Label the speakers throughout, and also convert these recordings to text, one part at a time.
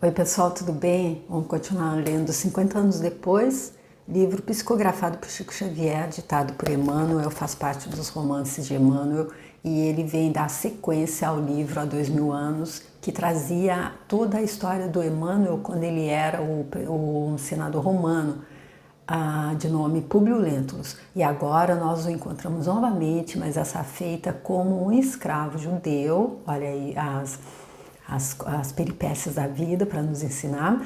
Speaker 1: Oi pessoal, tudo bem? Vamos continuar lendo 50 anos depois, livro psicografado por Chico Xavier, ditado por Emmanuel, faz parte dos romances de Emmanuel e ele vem dar sequência ao livro há 2000 anos, que trazia toda a história do Emmanuel quando ele era o senador romano, de nome Públio Lentulus. E agora nós o encontramos novamente, mas essa feita como um escravo judeu. Olha aí as peripécias da vida para nos ensinar,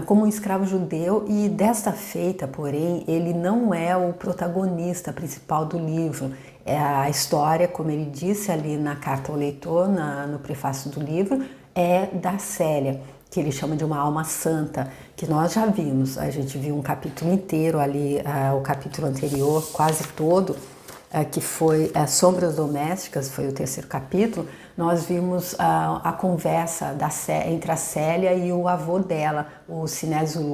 Speaker 1: como um escravo judeu, e desta feita, porém, ele não é o protagonista principal do livro. É a história, como ele disse ali na carta ao leitor, no prefácio do livro, é da Célia, que ele chama de uma alma santa, que nós já vimos. A gente viu um capítulo inteiro ali, o capítulo anterior, quase todo, que foi Sombras Domésticas, foi o terceiro capítulo. Nós vimos a conversa entre a Célia e o avô dela, o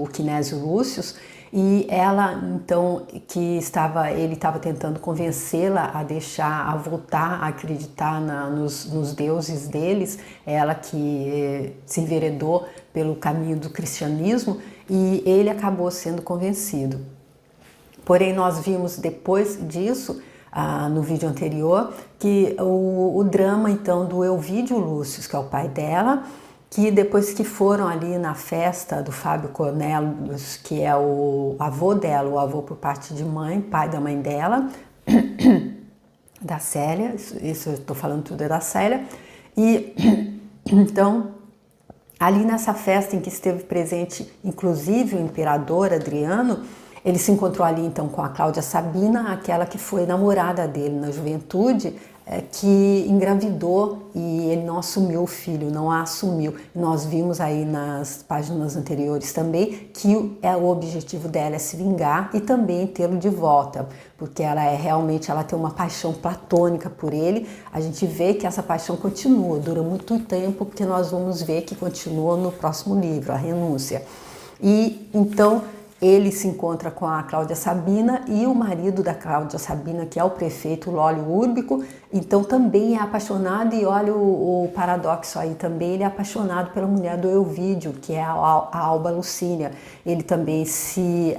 Speaker 1: Quinésio Lúcius, e ela, então, ele estava tentando convencê-la a voltar a acreditar nos deuses deles, ela que se enveredou pelo caminho do cristianismo, e ele acabou sendo convencido. Porém, nós vimos depois disso, no vídeo anterior, que o drama então do Elvídio Lúcius, que é o pai dela, que depois que foram ali na festa do Fábio Cornelius, que é o avô dela, o avô por parte de mãe, pai da mãe dela, da Célia, isso eu estou falando tudo é da Célia, e então ali nessa festa em que esteve presente inclusive o imperador Adriano, ele se encontrou ali então com a Cláudia Sabina, aquela que foi namorada dele na juventude, que engravidou e ele não assumiu o filho, não a assumiu. Nós vimos aí nas páginas anteriores também que o objetivo dela é se vingar e também tê-lo de volta, porque ela tem uma paixão platônica por ele. A gente vê que essa paixão continua, dura muito tempo, porque nós vamos ver que continua no próximo livro, A Renúncia. E então ele se encontra com a Cláudia Sabina e o marido da Cláudia Sabina, que é o prefeito Lólio Úrbico, então também é apaixonado, e olha o paradoxo aí também, ele é apaixonado pela mulher do Elvídio, que é a Alba Lucínia. Ele também se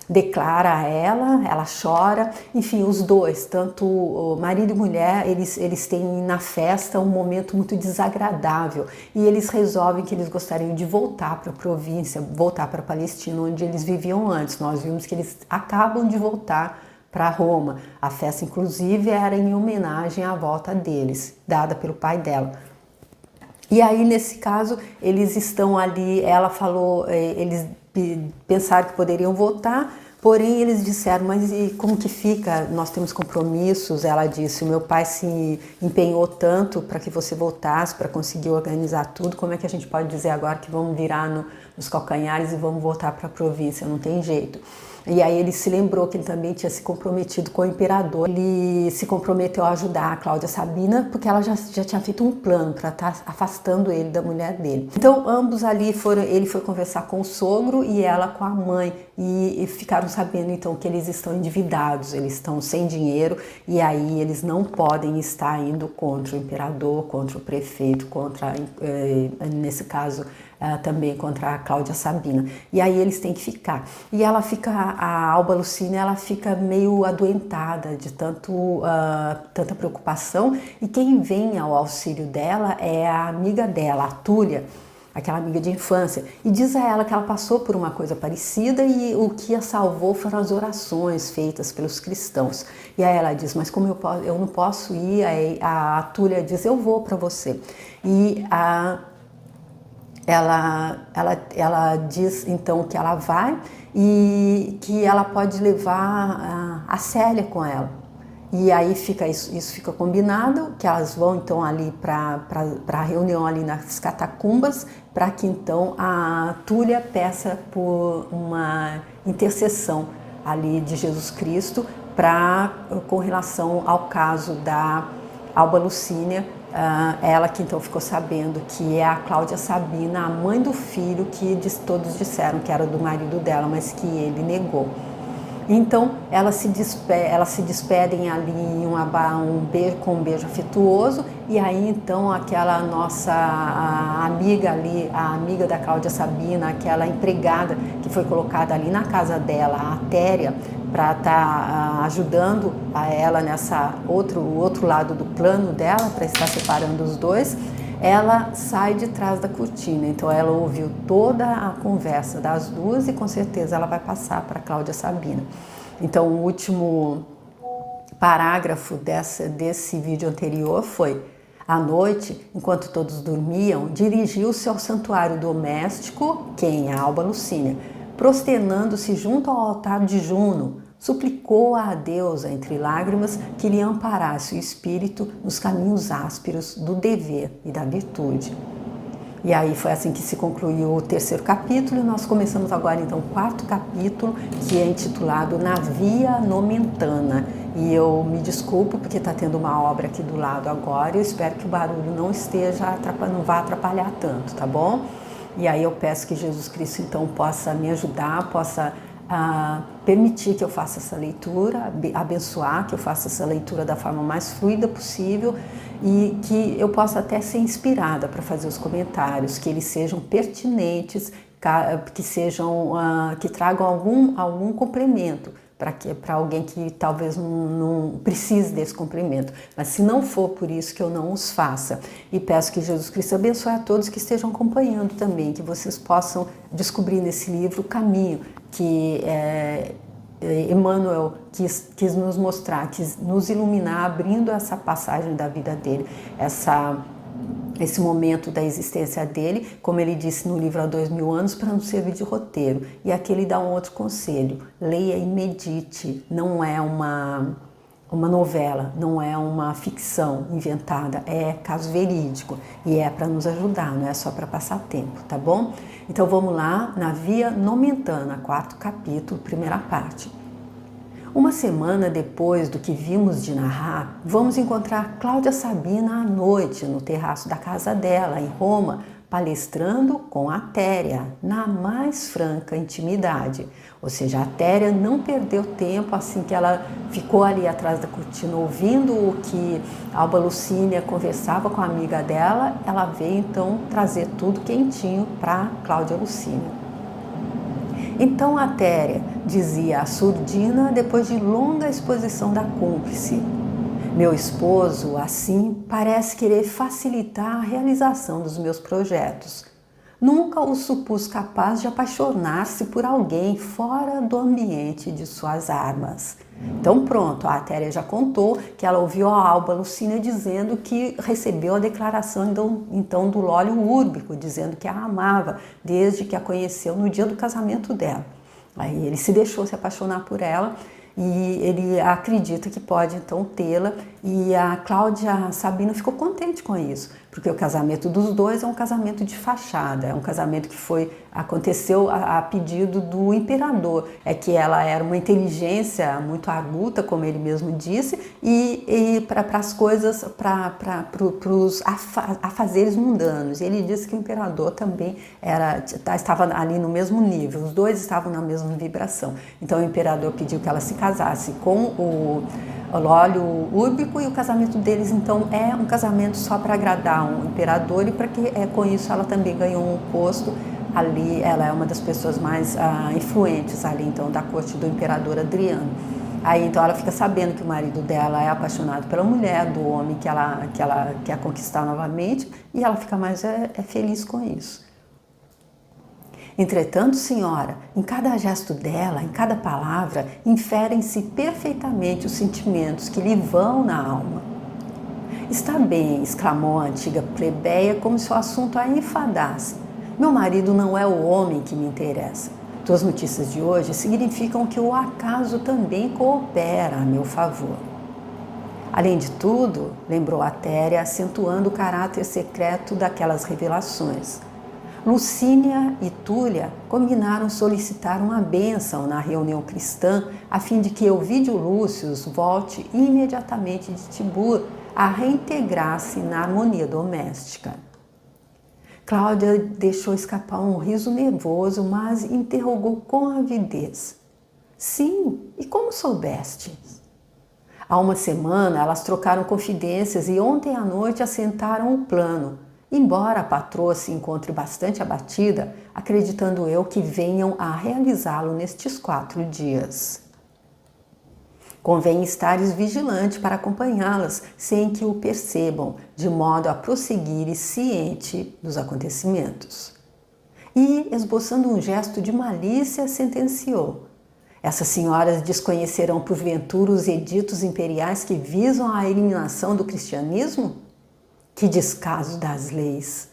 Speaker 1: declara a ela chora, enfim, os dois, tanto o marido e mulher, eles têm na festa um momento muito desagradável e eles resolvem que eles gostariam de voltar para a província, voltar para a Palestina, onde eles viviam antes. Nós vimos que eles acabam de voltar para Roma. A festa, inclusive, era em homenagem à volta deles, dada pelo pai dela. E aí, nesse caso, eles estão ali, ela falou, eles pensaram que poderiam voltar, porém eles disseram, mas e como que fica? Nós temos compromissos. Ela disse, o meu pai se empenhou tanto para que você voltasse, para conseguir organizar tudo, como é que a gente pode dizer agora que vamos virar nos calcanhares e vamos voltar para a província? Não tem jeito. E aí ele se lembrou que ele também tinha se comprometido com o imperador. Ele se comprometeu a ajudar a Cláudia Sabina, porque ela já tinha feito um plano para estar afastando ele da mulher dele. Então ambos ali ele foi conversar com o sogro e ela com a mãe, e ficaram sabendo então que eles estão endividados, eles estão sem dinheiro, e aí eles não podem estar indo contra o imperador, contra o prefeito, nesse caso, também contra a Cláudia Sabina. E aí eles têm que ficar. E a Alba Lucínia, ela fica meio adoentada de tanta preocupação, e quem vem ao auxílio dela é a amiga dela, a Túlia, aquela amiga de infância, e diz a ela que ela passou por uma coisa parecida e o que a salvou foram as orações feitas pelos cristãos. E aí ela diz, mas como eu não posso ir? Aí a Túlia diz, eu vou para você. E ela diz então que ela vai e que ela pode levar a Célia com ela. E aí isso fica combinado, que elas vão então ali para a reunião ali nas catacumbas, para que então a Túlia peça por uma intercessão ali de Jesus Cristo com relação ao caso da Alba Lucínia, ela que então ficou sabendo que é a Cláudia Sabina, a mãe do filho que todos disseram que era do marido dela, mas que ele negou. Então elas se despedem ali em com um beijo afetuoso, e aí então aquela nossa amiga ali, a amiga da Cláudia Sabina, aquela empregada que foi colocada ali na casa dela, a Atéria, para estar ajudando a ela nessa outro lado do plano dela, para estar separando os dois, ela sai de trás da cortina. Então ela ouviu toda a conversa das duas e com certeza ela vai passar para Cláudia Sabina. Então o último parágrafo desse vídeo anterior foi: à noite, enquanto todos dormiam, dirigiu-se ao santuário doméstico, quem? A Alba Lucínia, prosternando-se junto ao altar de Juno, suplicou à deusa, entre lágrimas, que lhe amparasse o espírito nos caminhos ásperos do dever e da virtude. E aí foi assim que se concluiu o terceiro capítulo, e nós começamos agora então o quarto capítulo, que é intitulado Na Via Nomentana. E eu me desculpo porque está tendo uma obra aqui do lado agora, e eu espero que o barulho não vá atrapalhar tanto, tá bom? E aí eu peço que Jesus Cristo então possa me ajudar, possa permitir que eu faça essa leitura, abençoar que eu faça essa leitura da forma mais fluida possível, e que eu possa até ser inspirada para fazer os comentários, que eles sejam pertinentes, que tragam algum complemento para alguém que talvez não precise desse complemento. Mas se não for por isso, que eu não os faça. E peço que Jesus Cristo abençoe a todos que estejam acompanhando também, que vocês possam descobrir nesse livro o caminho que Emmanuel quis nos mostrar, quis nos iluminar, abrindo essa passagem da vida dele, esse momento da existência dele, como ele disse no livro Há 2000 anos, para nos servir de roteiro. E aqui ele dá um outro conselho: leia e medite. Não é uma novela, não é uma ficção inventada, é caso verídico, e é para nos ajudar, não é só para passar tempo, tá bom? Então vamos lá, Na Via Nomentana, quarto capítulo, primeira parte. Uma semana depois do que vimos de narrar, vamos encontrar Cláudia Sabina à noite no terraço da casa dela, em Roma, palestrando com a Atéria, na mais franca intimidade. Ou seja, a Atéria não perdeu tempo, assim que ela ficou ali atrás da cortina ouvindo o que Alba Lucínia conversava com a amiga dela, ela veio então trazer tudo quentinho para Cláudia Lucínia. Então a Atéria, dizia a surdina depois de longa exposição da cúmplice: meu esposo, assim, parece querer facilitar a realização dos meus projetos. Nunca o supus capaz de apaixonar-se por alguém fora do ambiente de suas armas. Então pronto, a Atéria já contou que ela ouviu a Alba Lucínia dizendo que recebeu a declaração então do Lólio Úrbico, dizendo que a amava desde que a conheceu no dia do casamento dela. Aí ele se deixou se apaixonar por ela, e ele acredita que pode então tê-la, e a Cláudia Sabina ficou contente com isso, porque o casamento dos dois é um casamento de fachada, é um casamento que aconteceu a pedido do imperador, é que ela era uma inteligência muito aguda, como ele mesmo disse, e para as coisas, para os afazeres mundanos. Ele disse que o imperador também estava ali no mesmo nível, os dois estavam na mesma vibração. Então o imperador pediu que ela se casasse com o Lólio Úrbico, e o casamento deles então é um casamento só para agradar um imperador, e para que com isso ela também ganhou um posto ali. Ela é uma das pessoas mais influentes ali então da corte do imperador Adriano. Aí então ela fica sabendo que o marido dela é apaixonado pela mulher do homem que ela quer conquistar novamente, e ela fica mais feliz com isso. Entretanto, senhora, em cada gesto dela, em cada palavra, inferem-se perfeitamente os sentimentos que lhe vão na alma. Está bem, exclamou a antiga plebeia, como se o assunto a enfadasse. Meu marido não é o homem que me interessa. Tuas notícias de hoje significam que o acaso também coopera a meu favor. Além de tudo, lembrou a Atéria, acentuando o caráter secreto daquelas revelações, Lucínia e Túlia combinaram solicitar uma bênção na reunião cristã, a fim de que Ovídio Lúcius volte imediatamente de Tibur a reintegrar-se na harmonia doméstica. Cláudia deixou escapar um riso nervoso, mas interrogou com avidez: Sim, e como soubeste? Há uma semana elas trocaram confidências e ontem à noite assentaram o plano. Embora a patroa se encontre bastante abatida, acreditando eu que venham a realizá-lo nestes 4 dias. Convém estares vigilante para acompanhá-las sem que o percebam, de modo a prosseguires ciente dos acontecimentos. E, esboçando um gesto de malícia, sentenciou: essas senhoras desconhecerão porventura os editos imperiais que visam a eliminação do cristianismo? Que descaso das leis!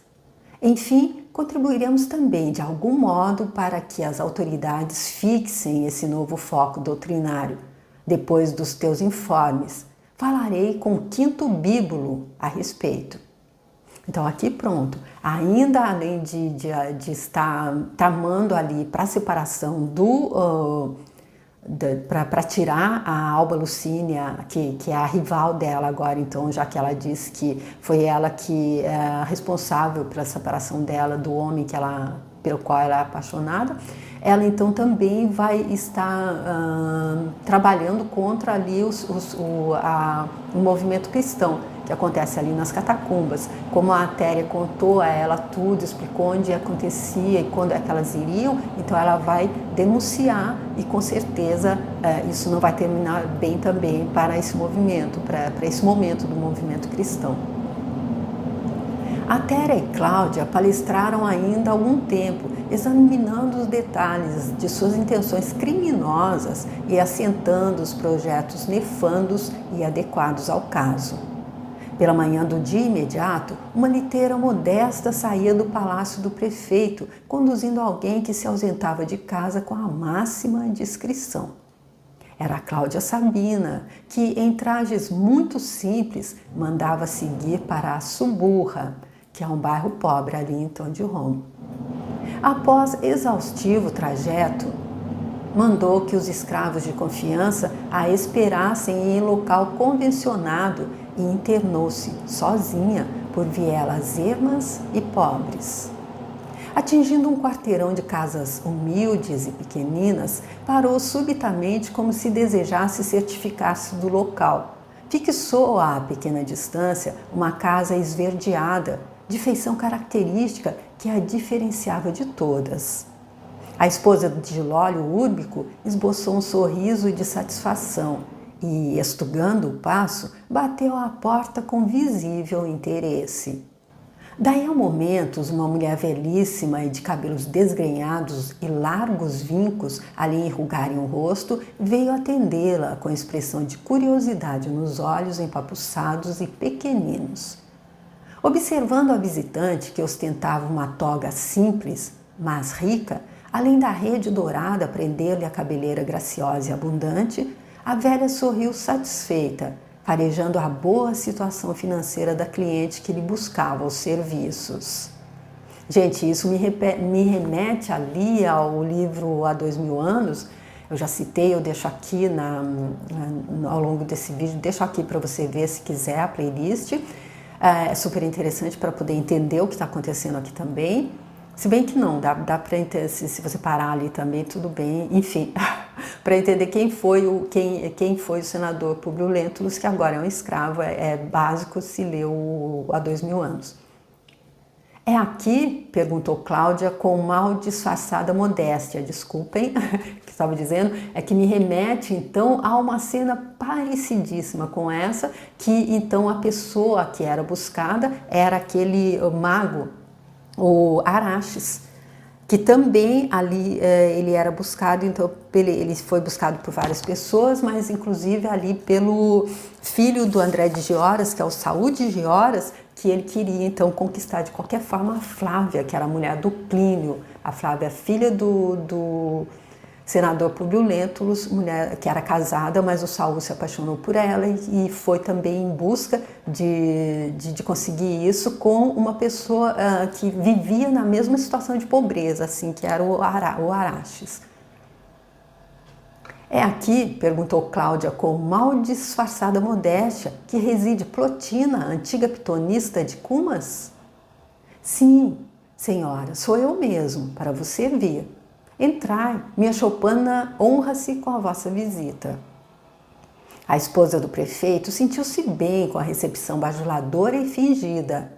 Speaker 1: Enfim, contribuiremos também de algum modo para que as autoridades fixem esse novo foco doutrinário. Depois dos teus informes, falarei com o 5º bíbulo a respeito. Então aqui pronto, ainda além de estar tramando ali para a separação para tirar a Alba Lucínia, que é a rival dela agora, então, já que ela disse que foi ela que é responsável pela separação dela do homem pelo qual ela é apaixonada, ela então também vai estar trabalhando contra ali o movimento cristão, que acontece ali nas catacumbas. Como a Atéria contou a ela tudo, explicou onde acontecia e quando é que elas iriam, então ela vai denunciar e com certeza isso não vai terminar bem também para esse movimento, para esse momento do movimento cristão. Atéria e Cláudia palestraram ainda há algum tempo, examinando os detalhes de suas intenções criminosas e assentando os projetos nefandos e adequados ao caso. Pela manhã do dia imediato, uma liteira modesta saía do palácio do prefeito, conduzindo alguém que se ausentava de casa com a máxima discrição. Era a Cláudia Sabina, que, em trajes muito simples, mandava seguir para a Suburra, que é um bairro pobre ali então de Roma. Após exaustivo trajeto, mandou que os escravos de confiança a esperassem em local convencionado e internou-se sozinha por vielas ermas e pobres. Atingindo um quarteirão de casas humildes e pequeninas, parou subitamente como se desejasse certificar-se do local. Fixou a pequena distância uma casa esverdeada, de feição característica que a diferenciava de todas. A esposa de Lólio Úrbico esboçou um sorriso de satisfação e, estugando o passo, bateu à porta com visível interesse. Daí a momentos, uma mulher velhíssima e de cabelos desgrenhados e largos vincos ali enrugarem o rosto, veio atendê-la com expressão de curiosidade nos olhos empapuçados e pequeninos. Observando a visitante, que ostentava uma toga simples, mas rica, além da rede dourada a prender-lhe a cabeleira graciosa e abundante, a velha sorriu satisfeita, farejando a boa situação financeira da cliente que lhe buscava os serviços. Gente, isso me remete ali ao livro Há 2000 anos. Eu já citei, eu deixo aqui ao longo desse vídeo, deixo aqui para você ver se quiser a playlist. É super interessante para poder entender o que está acontecendo aqui também. Se bem que não, dá para entender, se você parar ali também, tudo bem. Enfim, para entender quem foi o senador Públio Lentulus, que agora é um escravo, é básico se leu Há 2000 anos. É aqui, perguntou Cláudia com mal disfarçada modéstia, desculpem, que estava dizendo, é que me remete então a uma cena parecidíssima com essa, que então a pessoa que era buscada era aquele mago, o Araxes, que também ali ele era buscado, então ele foi buscado por várias pessoas, mas inclusive ali pelo filho do André de Gioras, que é o Saúl de Gioras, que ele queria então conquistar de qualquer forma a Flávia, que era a mulher do Plínio, a Flávia, filha do senador Públio Lentulus, mulher que era casada, mas o Saúl se apaixonou por ela e foi também em busca de conseguir isso com uma pessoa que vivia na mesma situação de pobreza, assim, que era o Araxes. É aqui, perguntou Cláudia com mal disfarçada modéstia, que reside Plotina, antiga pitonista de Cumas? Sim, senhora, sou eu mesmo, para você ver. Entrai, minha choupana honra-se com a vossa visita. A esposa do prefeito sentiu-se bem com a recepção bajuladora e fingida.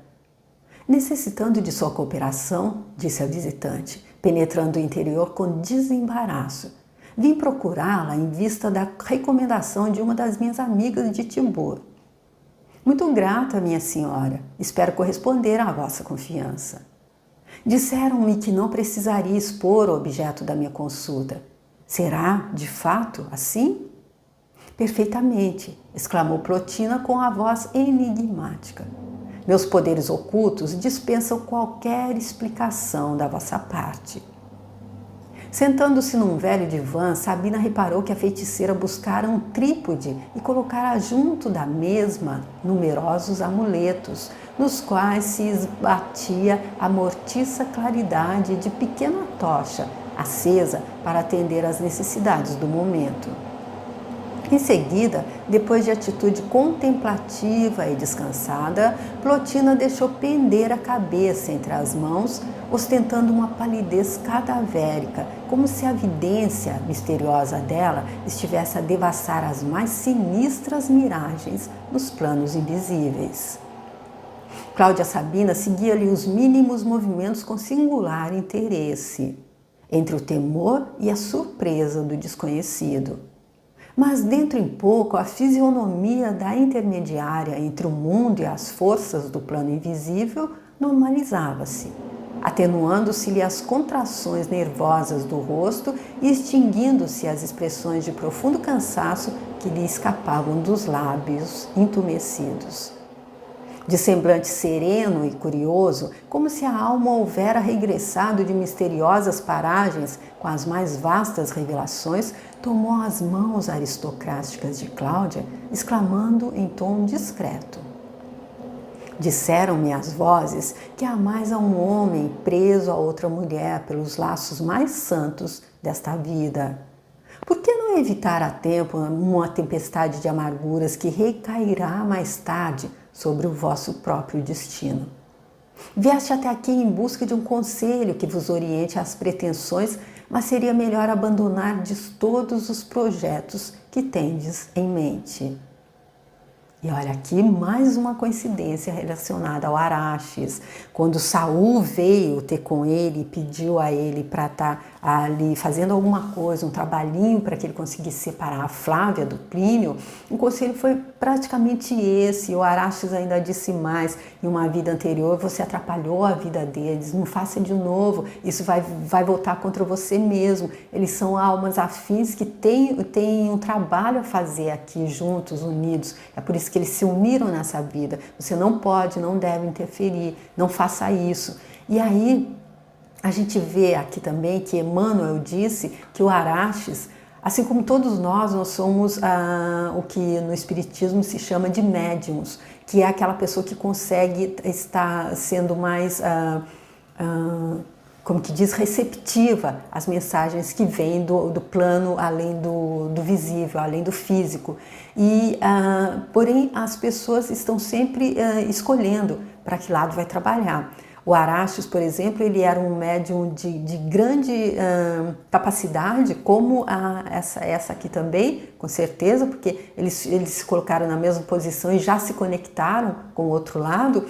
Speaker 1: Necessitando de sua cooperação, disse a visitante, penetrando o interior com desembaraço. Vim procurá-la em vista da recomendação de uma das minhas amigas de Tibur. Muito grata, minha senhora. Espero corresponder à vossa confiança. Disseram-me que não precisaria expor o objeto da minha consulta. Será, de fato, assim? Perfeitamente, exclamou Plotina com a voz enigmática. Meus poderes ocultos dispensam qualquer explicação da vossa parte. Sentando-se num velho divã, Sabina reparou que a feiticeira buscara um trípode e colocara junto da mesma numerosos amuletos, nos quais se esbatia a mortiça claridade de pequena tocha, acesa para atender às necessidades do momento. Em seguida, depois de atitude contemplativa e descansada, Plotina deixou pender a cabeça entre as mãos, ostentando uma palidez cadavérica, como se a vidência misteriosa dela estivesse a devassar as mais sinistras miragens nos planos invisíveis. Cláudia Sabina seguia-lhe os mínimos movimentos com singular interesse, entre o temor e a surpresa do desconhecido. Mas dentro em pouco a fisionomia da intermediária entre o mundo e as forças do plano invisível normalizava-se, atenuando-se-lhe as contrações nervosas do rosto e extinguindo-se as expressões de profundo cansaço que lhe escapavam dos lábios entumecidos. De semblante sereno e curioso, como se a alma houvera regressado de misteriosas paragens com as mais vastas revelações, tomou as mãos aristocráticas de Cláudia, exclamando em tom discreto: disseram-me as vozes que há mais a um homem preso a outra mulher pelos laços mais santos desta vida. Por que não evitar a tempo uma tempestade de amarguras que recairá mais tarde sobre o vosso próprio destino? Vieste até aqui em busca de um conselho que vos oriente às pretensões, mas seria melhor abandonardes todos os projetos que tendes em mente. E olha aqui mais uma coincidência relacionada ao Araxes. Quando Saul veio ter com ele e pediu a ele para estar ali fazendo alguma coisa, um trabalhinho para que ele conseguisse separar a Flávia do Plínio, o conselho foi praticamente esse. E o Araxes ainda disse mais: em uma vida anterior você atrapalhou a vida deles, não faça de novo, isso vai voltar contra você mesmo. Eles são almas afins que têm um trabalho a fazer aqui juntos, unidos. É por isso que eles se uniram nessa vida. Você não pode, não deve interferir, não faça isso. E aí a gente vê aqui também que Emmanuel disse que o Araxes, assim como todos nós somos o que no Espiritismo se chama de médiums, que é aquela pessoa que consegue estar sendo mais, como que diz, receptiva às mensagens que vêm do plano além do visível, além do físico. E, porém, as pessoas estão sempre escolhendo para que lado vai trabalhar. O Araxes, por exemplo, ele era um médium de grande capacidade, como essa aqui também, com certeza, porque eles se colocaram na mesma posição e já se conectaram com o outro lado.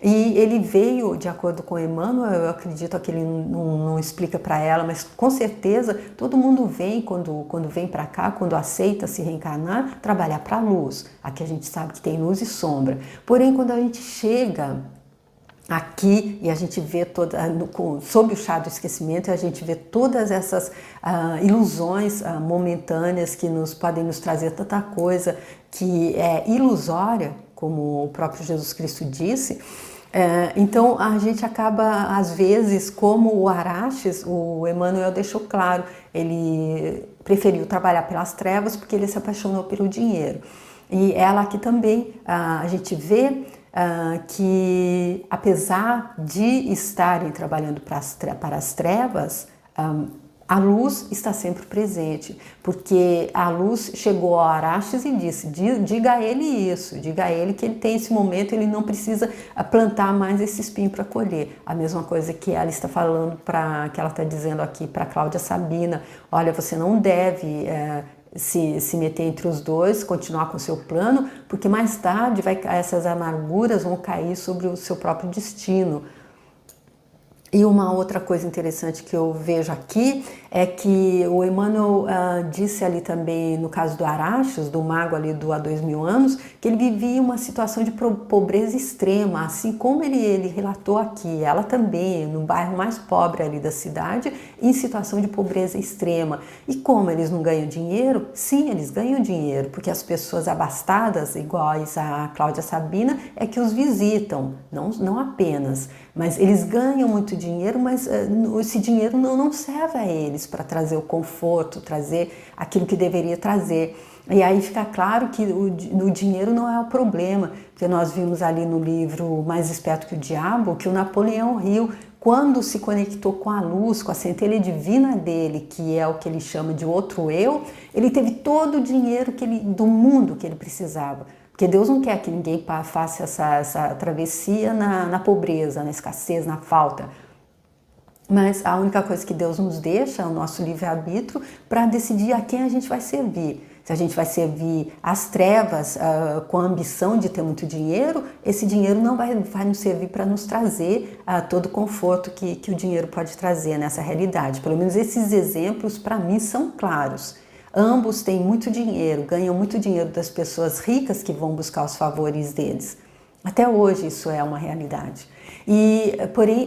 Speaker 1: E ele veio, de acordo com Emmanuel, eu acredito que ele não explica para ela, mas com certeza todo mundo vem, quando vem para cá, quando aceita se reencarnar, trabalhar para a luz. Aqui a gente sabe que tem luz e sombra. Porém, quando a gente chega aqui e a gente vê sob o chá do esquecimento, a gente vê todas essas ilusões momentâneas que podem nos trazer tanta coisa que é ilusória, como o próprio Jesus Cristo disse. Então a gente acaba, às vezes, como o Araxes, o Emmanuel deixou claro, ele preferiu trabalhar pelas trevas porque ele se apaixonou pelo dinheiro. E ela aqui também, a gente vê que, apesar de estarem trabalhando para as trevas, A luz está sempre presente, porque a luz chegou a Araxes e disse, diga a ele isso, diga a ele que ele tem esse momento, ele não precisa plantar mais esse espinho para colher. A mesma coisa que ela está falando, que ela está dizendo aqui para Cláudia Sabina, olha, você não deve se meter entre os dois, continuar com o seu plano, porque mais tarde essas amarguras vão cair sobre o seu próprio destino. E uma outra coisa interessante que eu vejo aqui é que o Emmanuel disse ali também, no caso do Araxes, do mago ali há 2000 anos, que ele vivia uma situação de pobreza extrema, assim como ele relatou aqui, ela também, no bairro mais pobre ali da cidade, em situação de pobreza extrema. E como eles não ganham dinheiro? Sim, eles ganham dinheiro, porque as pessoas abastadas, iguais a Cláudia Sabina, é que os visitam, não apenas, mas eles ganham muito dinheiro, mas esse dinheiro não serve a eles para trazer o conforto, trazer aquilo que deveria trazer. E aí fica claro que o dinheiro não é o problema, porque nós vimos ali no livro Mais Esperto que o Diabo, que o Napoleão Hill, quando se conectou com a luz, com a centelha divina dele, que é o que ele chama de outro eu, ele teve todo o dinheiro do mundo que ele precisava. Porque Deus não quer que ninguém faça essa travessia na pobreza, na escassez, na falta. Mas a única coisa que Deus nos deixa é o nosso livre-arbítrio para decidir a quem a gente vai servir. Se a gente vai servir as trevas com a ambição de ter muito dinheiro, esse dinheiro não vai nos servir para nos trazer todo o conforto que o dinheiro pode trazer nessa realidade. Pelo menos esses exemplos, para mim, são claros. Ambos têm muito dinheiro, ganham muito dinheiro das pessoas ricas que vão buscar os favores deles. Até hoje isso é uma realidade.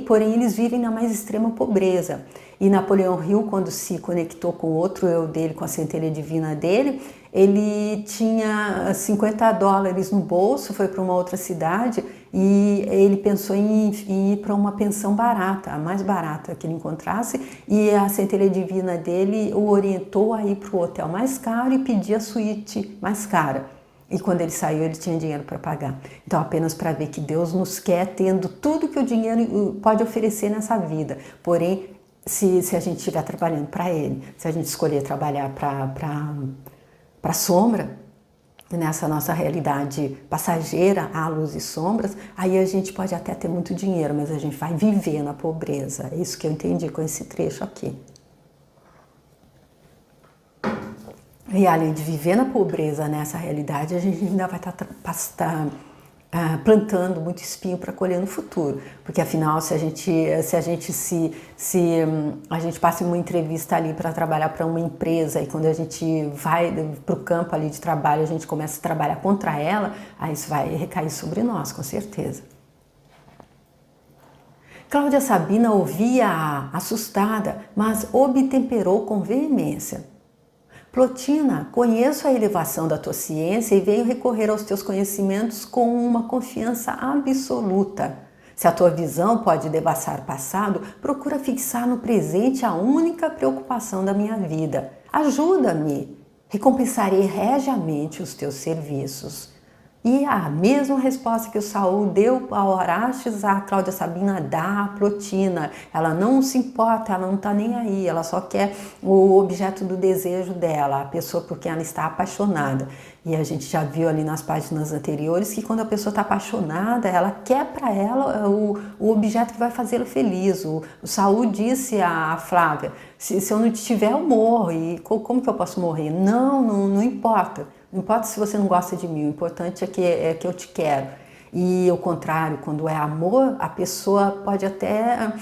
Speaker 1: Porém eles vivem na mais extrema pobreza. E Napoleão Hill, quando se conectou com o outro eu dele, com a centelha divina dele, ele tinha $50 no bolso, foi para uma outra cidade e ele pensou em ir para uma pensão barata, a mais barata que ele encontrasse, e a centelha divina dele o orientou a ir para o hotel mais caro e pedir a suíte mais cara. E quando ele saiu, ele tinha dinheiro para pagar. Então, apenas para ver que Deus nos quer tendo tudo que o dinheiro pode oferecer nessa vida. Porém, se a gente estiver trabalhando para Ele, se a gente escolher trabalhar para a sombra, nessa nossa realidade passageira, há luz e sombras, aí a gente pode até ter muito dinheiro, mas a gente vai viver na pobreza. É isso que eu entendi com esse trecho aqui. E além de viver na pobreza nessa realidade, a gente ainda vai estar plantando muito espinho para colher no futuro, porque afinal se a gente passa em uma entrevista ali para trabalhar para uma empresa e quando a gente vai para o campo ali de trabalho, a gente começa a trabalhar contra ela, aí isso vai recair sobre nós, com certeza. Cláudia Sabina ouvia assustada, mas obtemperou com veemência. Plotina, conheço a elevação da tua ciência e venho recorrer aos teus conhecimentos com uma confiança absoluta. Se a tua visão pode devassar o passado, procura fixar no presente a única preocupação da minha vida. Ajuda-me, recompensarei regiamente os teus serviços. E a mesma resposta que o Saul deu ao Araxes, a Cláudia Sabina dá a Plotina. Ela não se importa, ela não está nem aí, ela só quer o objeto do desejo dela, a pessoa por quem ela está apaixonada. E a gente já viu ali nas páginas anteriores que quando a pessoa está apaixonada, ela quer para ela o objeto que vai fazê-la feliz. O Saul disse a Flávia, se eu não tiver eu morro, e como que eu posso morrer? Não importa. Não importa se você não gosta de mim, o importante é que eu te quero. E ao contrário, quando é amor, a pessoa pode até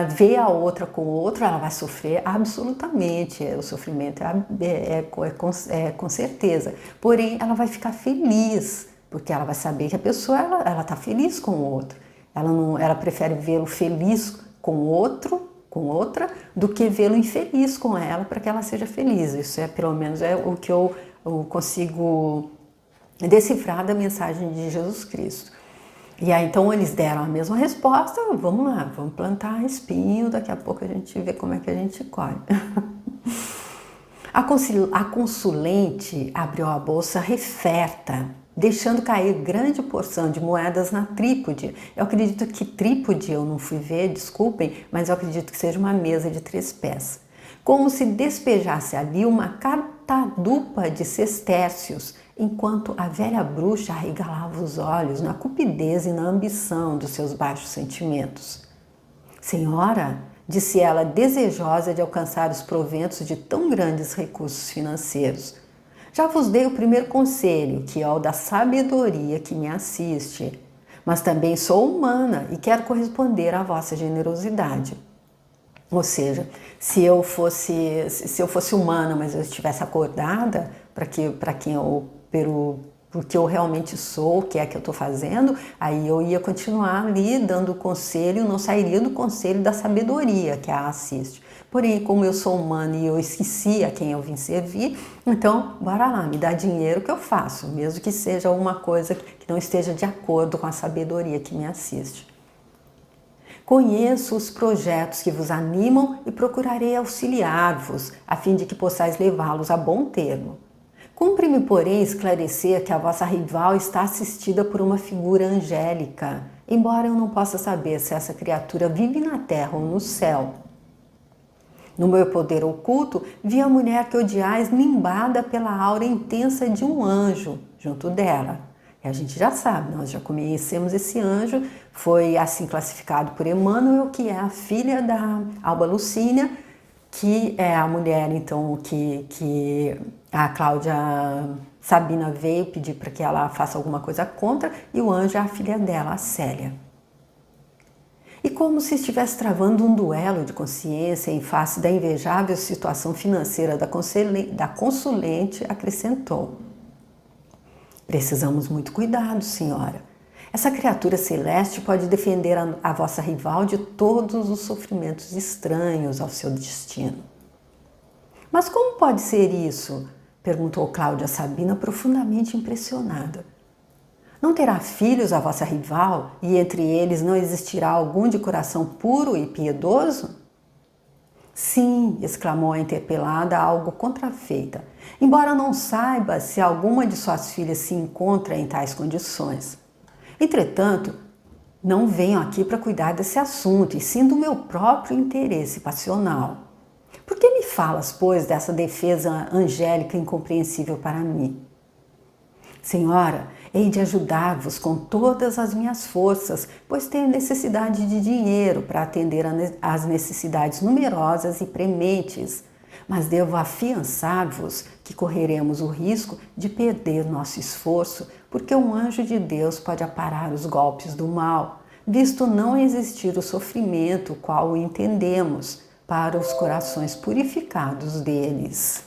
Speaker 1: ver a outra com o outro, ela vai sofrer absolutamente, o sofrimento com certeza. Porém, ela vai ficar feliz, porque ela vai saber que a pessoa ela está feliz com o outro. Ela prefere vê-lo feliz com o outro, com outra, do que vê-lo infeliz com ela para que ela seja feliz. Isso pelo menos é o que eu consigo decifrar da mensagem de Jesus Cristo. E aí então eles deram a mesma resposta, vamos lá, vamos plantar espinho, daqui a pouco a gente vê como é que a gente colhe. A consulente abriu a bolsa referta, deixando cair grande porção de moedas na trípode. Eu acredito que trípode, eu não fui ver, desculpem, mas eu acredito que seja uma mesa de 3 pés. como se despejasse ali uma catadupa de sestércios, enquanto a velha bruxa arregalava os olhos na cupidez e na ambição dos seus baixos sentimentos. Senhora, disse ela, desejosa de alcançar os proventos de tão grandes recursos financeiros, já vos dei o primeiro conselho, que é o da sabedoria que me assiste, mas também sou humana e quero corresponder à vossa generosidade. Ou seja, se eu fosse humana, mas eu estivesse acordada por que eu realmente sou, o que é que eu estou fazendo, aí eu ia continuar ali dando conselho, não sairia do conselho da sabedoria que a assiste. Porém, como eu sou humana e eu esqueci a quem eu vim servir, então, bora lá, me dá dinheiro que eu faço, mesmo que seja alguma coisa que não esteja de acordo com a sabedoria que me assiste. Conheço os projetos que vos animam e procurarei auxiliar-vos, a fim de que possais levá-los a bom termo. Cumpre-me, porém, esclarecer que a vossa rival está assistida por uma figura angélica, embora eu não possa saber se essa criatura vive na terra ou no céu. No meu poder oculto, vi a mulher que odiais nimbada pela aura intensa de um anjo junto dela. E a gente já sabe, nós já conhecemos esse anjo, foi assim classificado por Emmanuel, que é a filha da Alba Lucínia, que é a mulher, então, que a Cláudia Sabina veio pedir para que ela faça alguma coisa contra, e o anjo é a filha dela, a Célia. E como se estivesse travando um duelo de consciência em face da invejável situação financeira da consulente, acrescentou: precisamos muito cuidado, senhora. Essa criatura celeste pode defender a vossa rival de todos os sofrimentos estranhos ao seu destino. Mas como pode ser isso? Perguntou Cláudia Sabina, profundamente impressionada. Não terá filhos a vossa rival e entre eles não existirá algum de coração puro e piedoso? Sim, exclamou a interpelada, algo contrafeita, embora não saiba se alguma de suas filhas se encontra em tais condições. Entretanto, não venho aqui para cuidar desse assunto, e sim do meu próprio interesse passional. Por que me falas, pois, dessa defesa angélica incompreensível para mim? Senhora, hei de ajudar-vos com todas as minhas forças, pois tenho necessidade de dinheiro para atender às necessidades numerosas e prementes, mas devo afiançar-vos que correremos o risco de perder nosso esforço, porque um anjo de Deus pode aparar os golpes do mal, visto não existir o sofrimento qual o entendemos, para os corações purificados deles.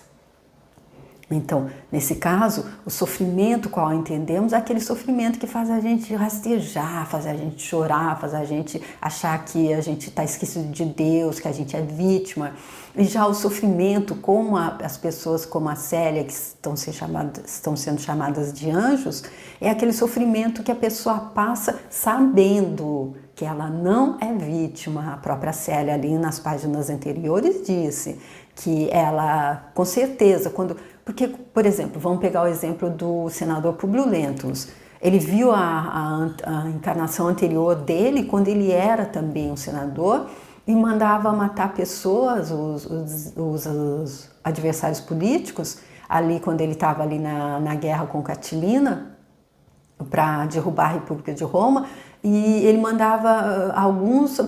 Speaker 1: Então, nesse caso, o sofrimento qual entendemos é aquele sofrimento que faz a gente rastejar, faz a gente chorar, faz a gente achar que a gente está esquecido de Deus, que a gente é vítima. E já o sofrimento, como as pessoas como a Célia, que estão sendo chamadas de anjos, é aquele sofrimento que a pessoa passa sabendo que ela não é vítima. A própria Célia, ali nas páginas anteriores, disse que ela, com certeza, porque, por exemplo, vamos pegar o exemplo do senador Públio Lentulus. Ele viu a encarnação anterior dele quando ele era também um senador e mandava matar pessoas, os adversários políticos, ali quando ele estava ali na guerra com Catilina, para derrubar a República de Roma, e ele mandava alguns,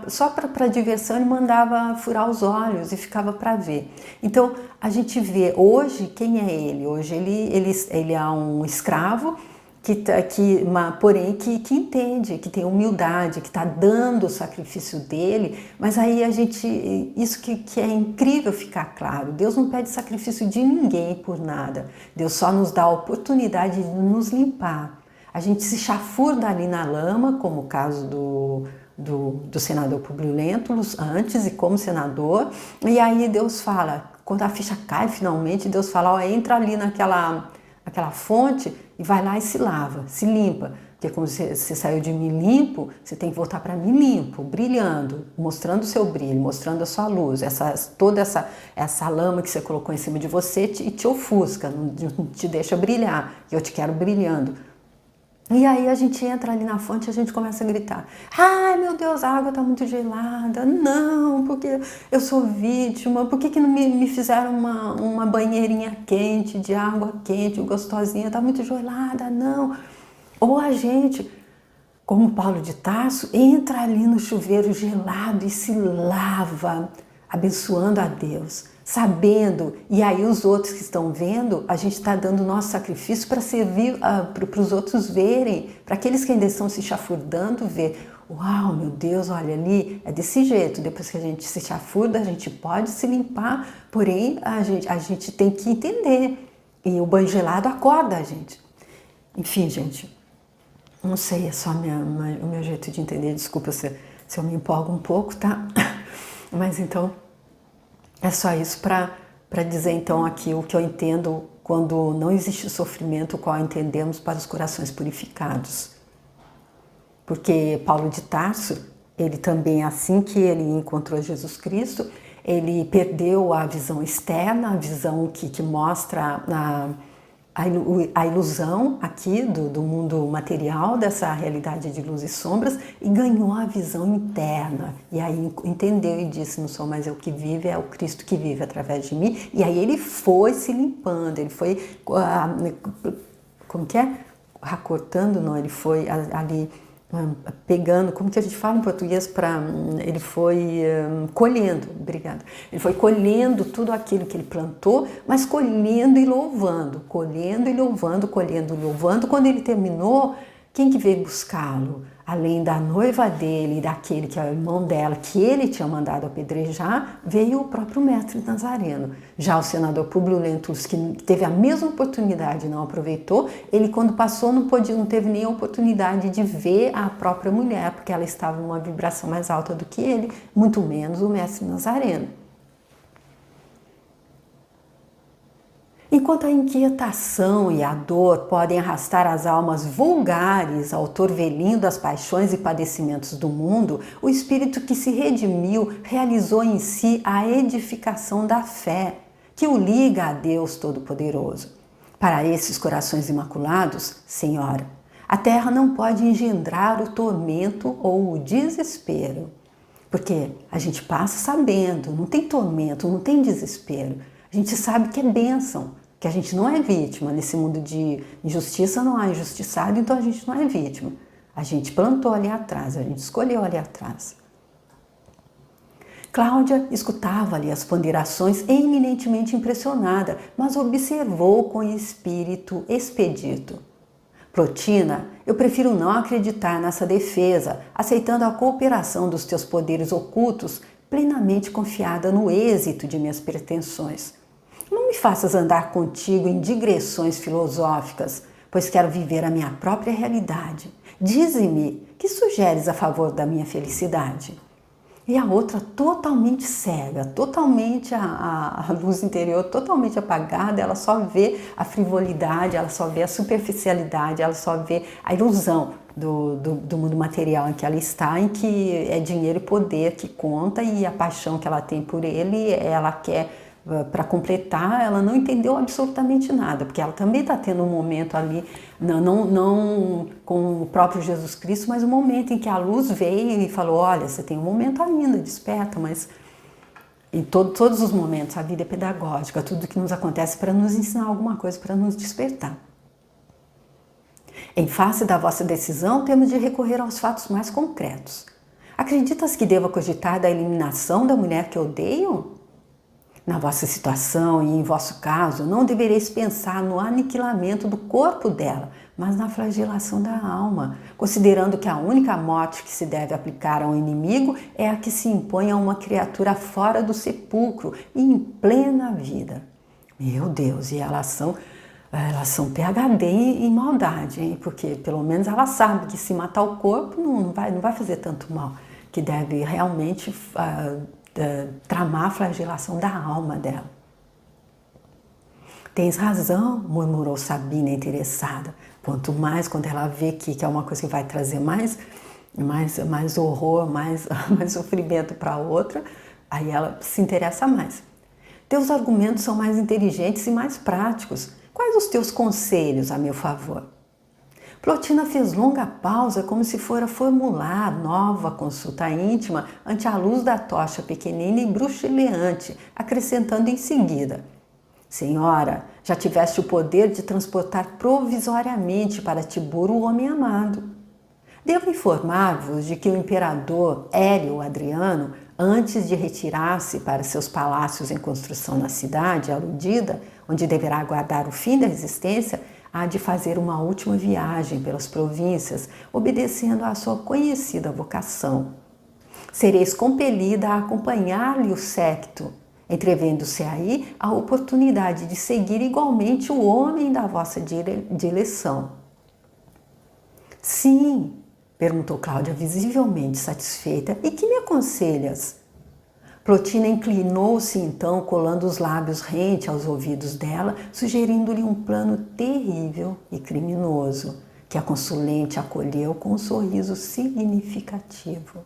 Speaker 1: só para diversão, ele mandava furar os olhos e ficava para ver. Então, a gente vê hoje quem é ele. Hoje ele é um escravo, porém que entende, que tem humildade, que está dando o sacrifício dele, mas aí isso que é incrível ficar claro, Deus não pede sacrifício de ninguém por nada, Deus só nos dá a oportunidade de nos limpar. A gente se chafurda ali na lama, como o caso do senador Públio Lentulus antes e como senador, e aí Deus fala, quando a ficha cai finalmente, Deus fala, ó, entra ali naquela fonte e vai lá e se lava, se limpa, porque como você saiu de mim limpo, você tem que voltar para mim limpo, brilhando, mostrando o seu brilho, mostrando a sua luz, toda essa lama que você colocou em cima de você te ofusca, não te deixa brilhar, e eu te quero brilhando. E aí a gente entra ali na fonte e a gente começa a gritar: ai meu Deus, a água está muito gelada, não, porque eu sou vítima, por que não me fizeram uma banheirinha quente, de água quente, gostosinha, está muito gelada, não. Ou a gente, como Paulo de Tarso, entra ali no chuveiro gelado e se lava, abençoando a Deus, sabendo, e aí os outros que estão vendo, a gente está dando o nosso sacrifício para servir, para os outros verem, para aqueles que ainda estão se chafurdando, ver, uau, meu Deus, olha ali, é desse jeito, depois que a gente se chafurda, a gente pode se limpar, porém a gente tem que entender, e o banho gelado acorda a gente. Enfim, gente, não sei, é só o meu jeito de entender, desculpa se eu me empolgo um pouco, tá? Mas então, é só isso para dizer então aqui o que eu entendo quando não existe sofrimento, o qual entendemos para os corações purificados. Porque Paulo de Tarso, ele também, assim que ele encontrou Jesus Cristo, ele perdeu a visão externa, a visão que mostra a ilusão aqui do mundo material, dessa realidade de luz e sombras, e ganhou a visão interna. E aí entendeu e disse, não sou mais eu que vive, é o Cristo que vive através de mim. E aí ele foi se limpando, ele foi, como que é? Racortando, não, ele foi ali pegando, como que a gente fala em português, ele foi colhendo, obrigada, ele foi colhendo tudo aquilo que ele plantou, mas colhendo e louvando, colhendo e louvando, colhendo e louvando. Quando ele terminou, quem que veio buscá-lo? Além da noiva dele e daquele que é o irmão dela, que ele tinha mandado apedrejar, veio o próprio mestre Nazareno. Já o senador Públio Lentulus, que teve a mesma oportunidade e não aproveitou, ele quando passou não teve nem a oportunidade de ver a própria mulher, porque ela estava numa vibração mais alta do que ele, muito menos o mestre Nazareno. Enquanto a inquietação e a dor podem arrastar as almas vulgares ao torvelinho das paixões e padecimentos do mundo, o espírito que se redimiu realizou em si a edificação da fé, que o liga a Deus Todo-Poderoso. Para esses corações imaculados, Senhora, a terra não pode engendrar o tormento ou o desespero, porque a gente passa sabendo, não tem tormento, não tem desespero. A gente sabe que é bênção, que a gente não é vítima. Nesse mundo de injustiça não há injustiçado, então a gente não é vítima. A gente plantou ali atrás, a gente escolheu ali atrás. Cláudia escutava ali as ponderações eminentemente impressionada, mas observou com espírito expedito. Plotina, eu prefiro não acreditar nessa defesa, aceitando a cooperação dos teus poderes ocultos, plenamente confiada no êxito de minhas pretensões. Não me faças andar contigo em digressões filosóficas, pois quero viver a minha própria realidade. Dize-me, que sugeres a favor da minha felicidade? E a outra totalmente cega, totalmente a luz interior totalmente apagada, ela só vê a frivolidade, ela só vê a superficialidade, ela só vê a ilusão do mundo material em que ela está, em que é dinheiro e poder que conta, e a paixão que ela tem por ele, ela quer, para completar, ela não entendeu absolutamente nada, porque ela também está tendo um momento ali, não com o próprio Jesus Cristo, mas um momento em que a luz veio e falou, olha, você tem um momento ainda, desperta, mas em todos os momentos a vida é pedagógica, tudo que nos acontece para nos ensinar alguma coisa, para nos despertar. Em face da vossa decisão, temos de recorrer aos fatos mais concretos. Acreditas que devo cogitar da eliminação da mulher que odeio? Na vossa situação e em vosso caso, não devereis pensar no aniquilamento do corpo dela, mas na flagelação da alma, considerando que a única morte que se deve aplicar a um inimigo é a que se impõe a uma criatura fora do sepulcro e em plena vida. Meu Deus, e elas são PhD em maldade, hein? Porque pelo menos ela sabe que se matar o corpo não vai fazer tanto mal, que deve realmente tramar a flagelação da alma dela. Tens razão, murmurou Sabina interessada. Quanto mais quando ela vê que é uma coisa que vai trazer mais horror, mais sofrimento para a outra, aí ela se interessa mais. Teus argumentos são mais inteligentes e mais práticos. Quais os teus conselhos a meu favor? Plotina fez longa pausa, como se fora formular nova consulta íntima ante a luz da tocha pequenina e bruxuleante, acrescentando em seguida: Senhora, já tiveste o poder de transportar provisoriamente para Tiburo o homem amado. Devo informar-vos de que o imperador Hélio Adriano, antes de retirar-se para seus palácios em construção na cidade aludida, onde deverá aguardar o fim da resistência, há de fazer uma última viagem pelas províncias, obedecendo à sua conhecida vocação. Sereis compelida a acompanhar-lhe o séquito, entrevendo-se aí a oportunidade de seguir igualmente o homem da vossa direção. Sim, perguntou Cláudia, visivelmente satisfeita. E que me aconselhas? Plotina inclinou-se então, colando os lábios rente aos ouvidos dela, sugerindo-lhe um plano terrível e criminoso, que a consulente acolheu com um sorriso significativo.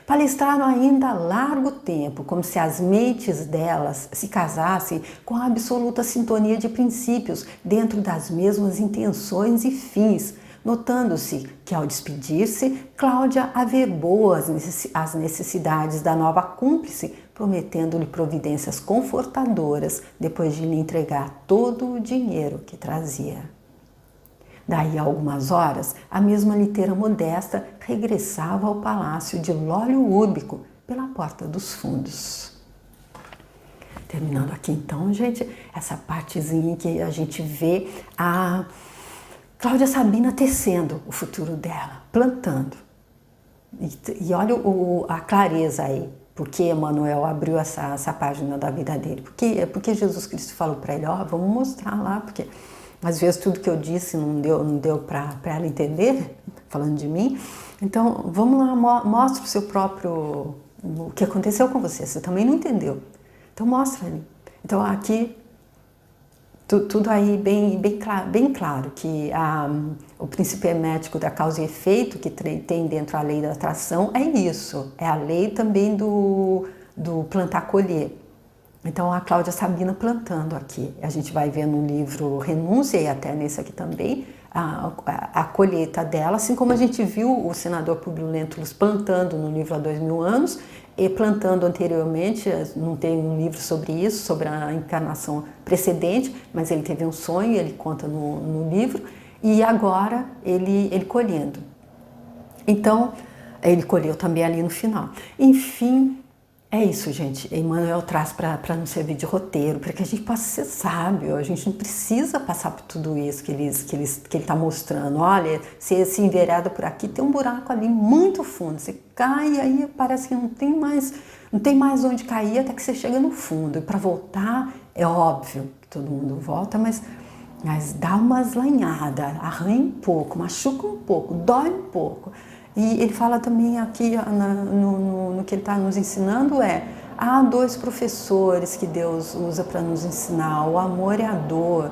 Speaker 1: Palestraram ainda largo tempo, como se as mentes delas se casassem com a absoluta sintonia de princípios, dentro das mesmas intenções e fins, notando-se que, ao despedir-se, Cláudia averbou as necessidades da nova cúmplice, prometendo-lhe providências confortadoras depois de lhe entregar todo o dinheiro que trazia. Daí a algumas horas, a mesma liteira modesta regressava ao palácio de Lólio Úrbico pela porta dos fundos. Terminando aqui então, gente, essa partezinha que a gente vê a Cláudia Sabina tecendo o futuro dela, plantando. E olha a clareza aí, porque Emmanuel abriu essa página da vida dele. Porque Jesus Cristo falou para ele, vamos mostrar lá, porque às vezes tudo que eu disse não deu para ela entender, falando de mim. Então, vamos lá, mostra o seu próprio, o que aconteceu com você também não entendeu. Então, mostra ali. Então, aqui, tudo aí bem claro, que o princípio hermético da causa e efeito que tem dentro a lei da atração é isso, é a lei também do plantar-colher. Então, a Cláudia Sabina plantando aqui. A gente vai ver no livro Renúncia, e até nesse aqui também, a colheita dela, assim como a gente viu o senador Publio Lentulus plantando no livro Há 2000 anos, e plantando anteriormente, não tem um livro sobre isso, sobre a encarnação precedente, mas ele teve um sonho, ele conta no livro, e agora ele colhendo. Então, ele colheu também ali no final. Enfim, é isso, gente. Emmanuel traz para nos servir de roteiro, para que a gente possa ser sábio. A gente não precisa passar por tudo isso que ele está mostrando. Olha, se envereda por aqui, tem um buraco ali muito fundo. Você cai e aí parece que não tem mais onde cair até que você chega no fundo. E para voltar, é óbvio que todo mundo volta, mas dá umas lanhadas, arranha um pouco, machuca um pouco, dói um pouco. E ele fala também aqui no que ele está nos ensinando há dois professores que Deus usa para nos ensinar, o amor e a dor,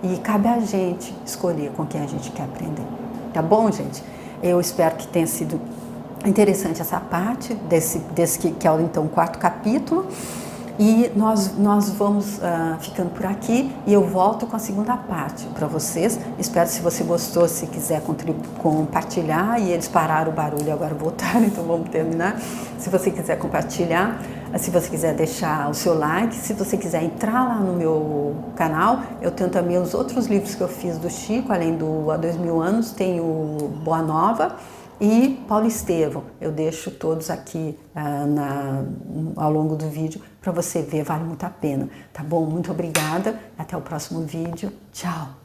Speaker 1: e cabe a gente escolher com quem a gente quer aprender. Tá bom, gente? Eu espero que tenha sido interessante essa parte desse que é então o 4º capítulo. E nós vamos ficando por aqui e eu volto com a 2ª parte para vocês. Espero, se você gostou, se quiser compartilhar, e eles pararam o barulho, agora voltaram, então vamos terminar. Se você quiser compartilhar, se você quiser deixar o seu like, se você quiser entrar lá no meu canal, eu tenho também os outros livros que eu fiz do Chico, além do Há 2000 anos, tem o Boa Nova e Paulo Estevam. Eu deixo todos aqui ao longo do vídeo para você ver, vale muito a pena, tá bom? Muito obrigada, até o próximo vídeo, tchau!